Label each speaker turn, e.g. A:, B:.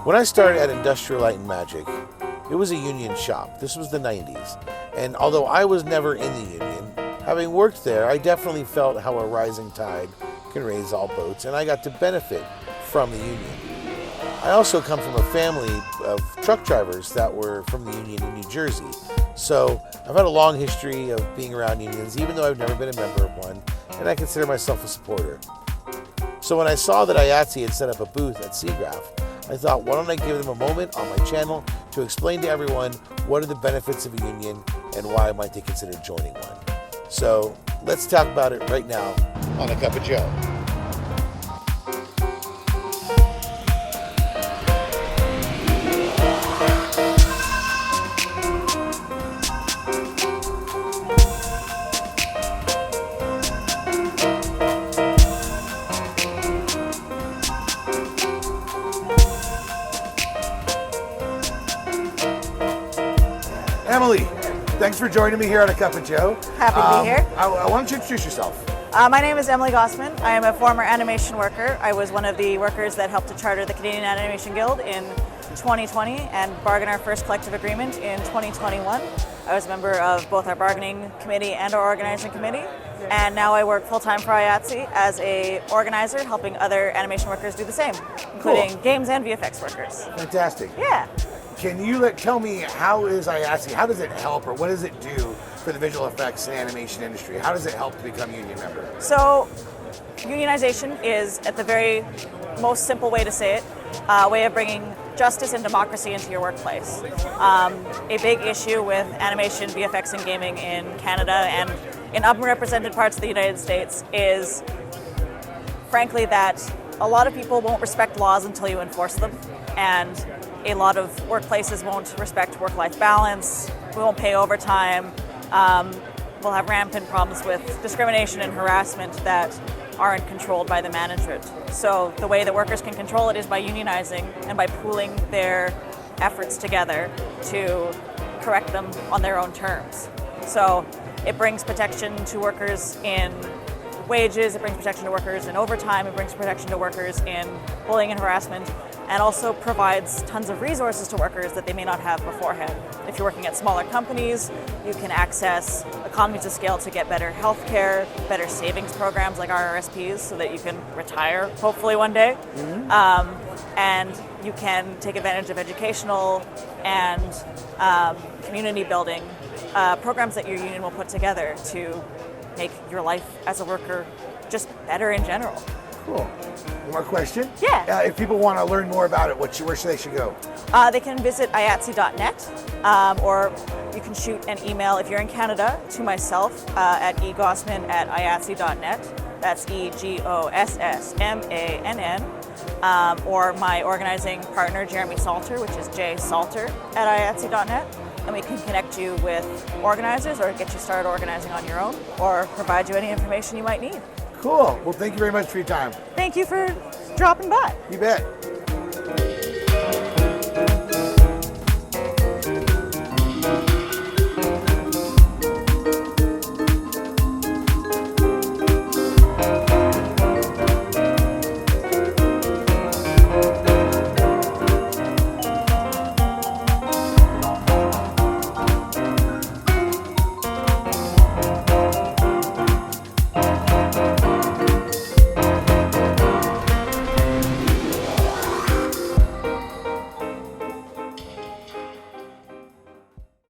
A: When I started at Industrial Light and Magic, it was a union shop. This was the 90s. And although I was never in the union, having worked there, I definitely felt how a rising tide can raise all boats, and I got to benefit from the union. I also come from a family of truck drivers that were from the union in New Jersey. So I've had a long history of being around unions, even though I've never been a member of one, and I consider myself a supporter. So when I saw that IATSE had set up a booth at SIGGRAPH, I thought, why don't I give them a moment on my channel to explain to everyone what are the benefits of a union and why might they consider joining one. So let's talk about it right now on A Cup of Joe. Emily, thanks for joining me here on A Cup of Joe.
B: Happy to be here.
A: I want you to introduce yourself.
B: My name is Emily Gossman. I am a former animation worker. I was one of the workers that helped to charter the Canadian Animation Guild in 2020 and bargain our first collective agreement in 2021. I was a member of both our bargaining committee and our organizing committee. And now I work full-time for IATSE as a organizer, helping other animation workers do the same, including games and VFX workers.
A: Fantastic.
B: Yeah.
A: Can you tell me, how is IATSE, how does it help, or what does it do for the visual effects and animation industry? How does it help to become a union member?
B: So, unionization is, at the very most simple way to say it, a way of bringing justice and democracy into your workplace. A big issue with animation, VFX, and gaming in Canada and in underrepresented parts of the United States is, frankly, that a lot of people won't respect laws until you enforce them, and a lot of workplaces won't respect work-life balance. We won't pay overtime. We'll have rampant problems with discrimination and harassment that aren't controlled by the management. So the way that workers can control it is by unionizing and by pooling their efforts together to correct them on their own terms. So it brings protection to workers in wages, it brings protection to workers in overtime, it brings protection to workers in bullying and harassment, and also provides tons of resources to workers that they may not have beforehand. If you're working at smaller companies, you can access economies of scale to get better health care, better savings programs like RRSPs so that you can retire, hopefully one day. And you can take advantage of educational and community building programs that your union will put together to make your life as a worker just better in general.
A: Cool. One more question?
B: Yeah.
A: If people want to learn more about it, where should they go?
B: They can visit IATSE.net, or you can shoot an email if you're in Canada to myself at egossman@IATSE.net. That's EGOSSMANN. Or my organizing partner, Jeremy Salter, which is jsalter@IATSE.net. And we can connect you with organizers or get you started organizing on your own or provide you any information you might need.
A: Cool. Well, thank you very much for your time.
B: Thank you for dropping by.
A: You bet.